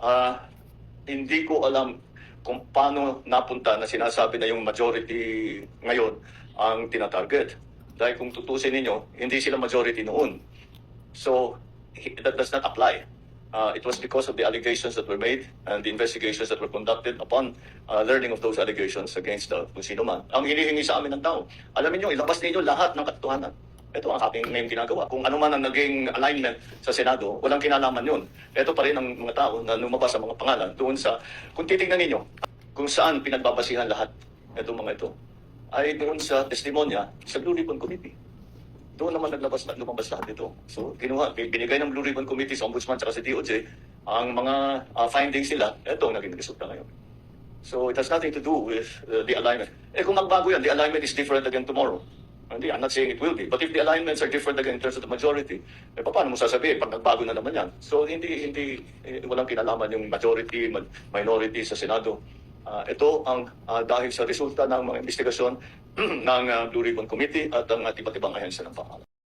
Ah, hindi ko alam kung paano napunta na sinasabi na yung majority ngayon ang tinatarget. Dahil kung tutusin ninyo, hindi sila majority noon. So, that does not apply. It was because of the allegations that were made and the investigations that were conducted upon learning of those allegations against kung sino man. Ang hinihingi sa amin ng tao, alamin nyo, ilabas ninyo lahat ng katotohanan. Ito ang aking ngayon ginagawa. Kung ano man ang naging alignment sa Senado, walang kinalaman yun. Ito pa rin ang mga tao na lumabas sa mga pangalan doon sa, kung titingnan ninyo, kung saan pinagbabasihan lahat itong mga ito, ay doon sa testimonya sa Blue Ribbon Committee. Doon naman lumabas lahat ito. So, binigay ng Blue Ribbon Committee sa Ombudsman at sa DOJ ang mga findings nila. Ito ang naging resulta ngayon. So, it has nothing to do with the alignment. Kung magbago yan, the alignment is different again tomorrow. Hindi, I'm not saying it will be. But if the alignments are different again in terms of the majority, paano mo sasabihin pag nagbago na naman yan? So, walang kinalaman yung majority, minority sa Senado. Ito ang dahil sa resulta ng mga investigasyon ng Blue Ribbon Committee at ang iba't ibang ahensya ng pamahalaan.